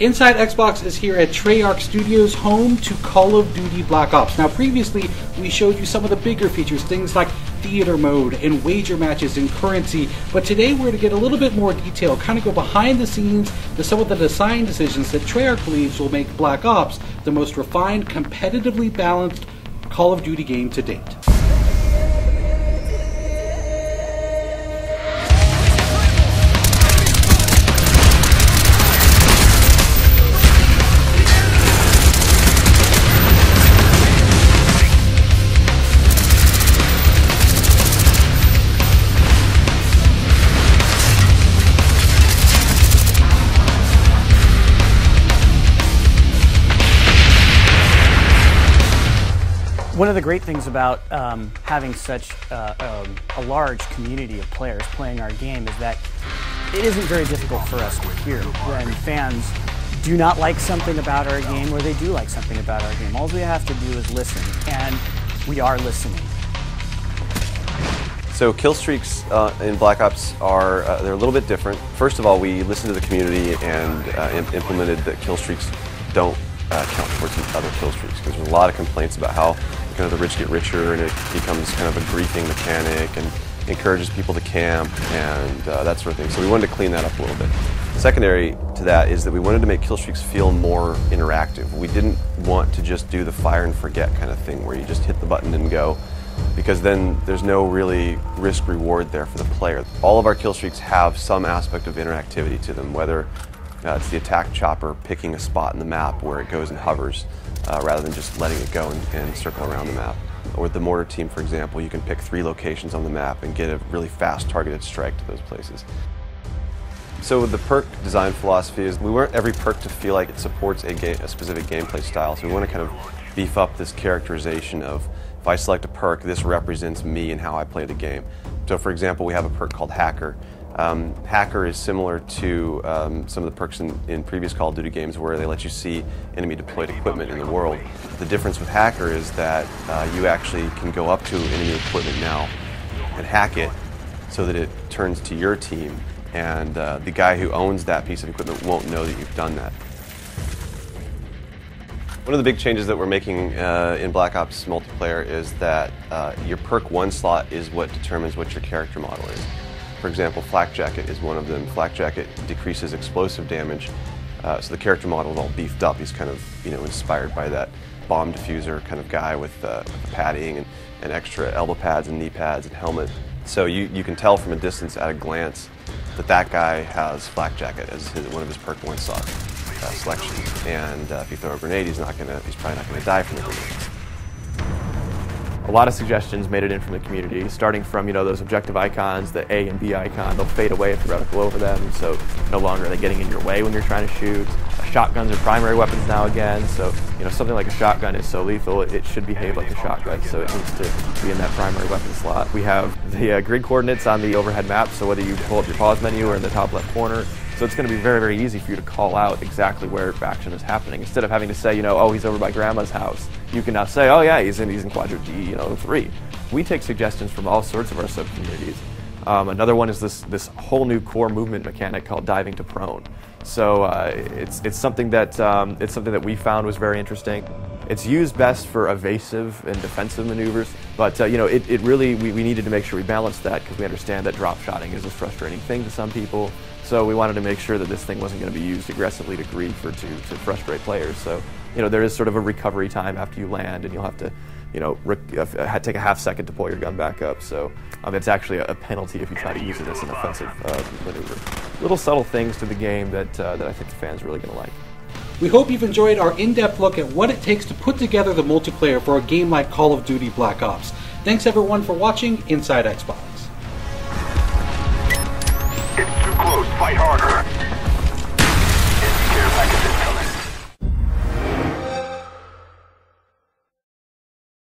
Inside Xbox is here at Treyarch Studios, home to Call of Duty Black Ops. Now previously we showed you some of the bigger features, things like theater mode and wager matches and currency, but today we're going to get a little bit more detail, kind of go behind the scenes to some of the design decisions that Treyarch believes will make Black Ops the most refined, competitively balanced Call of Duty game to date. One of the great things about having such a large community of players playing our game is that it isn't very difficult for us to hear when fans do not like something about our game or they do like something about our game. All we have to do is listen, and we are listening. So kill streaks in Black Ops are they're a little bit different. First of all, we listened to the community and implemented that kill streaks don't count towards other kill streaks, because there's a lot of complaints about how kind of the rich get richer and it becomes kind of a griefing mechanic and encourages people to camp and that sort of thing. So we wanted to clean that up a little bit. Secondary to that is that we wanted to make kill streaks feel more interactive. We didn't want to just do the fire and forget kind of thing where you just hit the button and go, because then there's no really risk reward there for the player. All of our kill streaks have some aspect of interactivity to them, whether it's the attack chopper picking a spot in the map where it goes and hovers rather than just letting it go and circle around the map. Or the mortar team, for example, you can pick 3 locations on the map and get a really fast targeted strike to those places. So the perk design philosophy is we want every perk to feel like it supports a specific gameplay style. So we want to kind of beef up this characterization of, if I select a perk, this represents me and how I play the game. So for example, we have a perk called Hacker. Hacker is similar to some of the perks in previous Call of Duty games where they let you see enemy deployed equipment in the world. The difference with Hacker is that you actually can go up to enemy equipment now and hack it so that it turns to your team, and the guy who owns that piece of equipment won't know that you've done that. One of the big changes that we're making in Black Ops multiplayer is that your perk 1 slot is what determines what your character model is. For example, Flak Jacket is one of them. Flak Jacket decreases explosive damage, so the character model is all beefed up. He's kind of, inspired by that bomb diffuser kind of guy with padding and extra elbow pads and knee pads and helmet. So you can tell from a distance at a glance that guy has Flak Jacket as one of his perk 1 slot selections. And if you throw a grenade, he's probably not gonna die from the grenade. A lot of suggestions made it in from the community, starting from those objective icons, the A and B icon. They'll fade away if you reticle over them, so no longer are they getting in your way when you're trying to shoot. Shotguns are primary weapons now again, so something like a shotgun is so lethal it should behave like a shotgun, so it needs to be in that primary weapon slot. We have the grid coordinates on the overhead map, so whether you pull up your pause menu or in the top left corner, so it's going to be very, very easy for you to call out exactly where action is happening. Instead of having to say, oh, he's over by grandma's house, you can now say, oh yeah, he's in quadrant D, 3. We take suggestions from all sorts of our sub-communities. Another one is this whole new core movement mechanic called diving to prone. So it's something that we found was very interesting. It's used best for evasive and defensive maneuvers, but it really we needed to make sure we balanced that, because we understand that drop shotting is a frustrating thing to some people. So we wanted to make sure that this thing wasn't going to be used aggressively to grief or to frustrate players. So there is sort of a recovery time after you land, and you'll have to take a half second to pull your gun back up. So it's actually a penalty if you try to use it as an offensive maneuver. Little subtle things to the game that I think the fans are really going to like. We hope you've enjoyed our in-depth look at what it takes to put together the multiplayer for a game like Call of Duty Black Ops. Thanks everyone for watching Inside Xbox. It's too close, fight harder.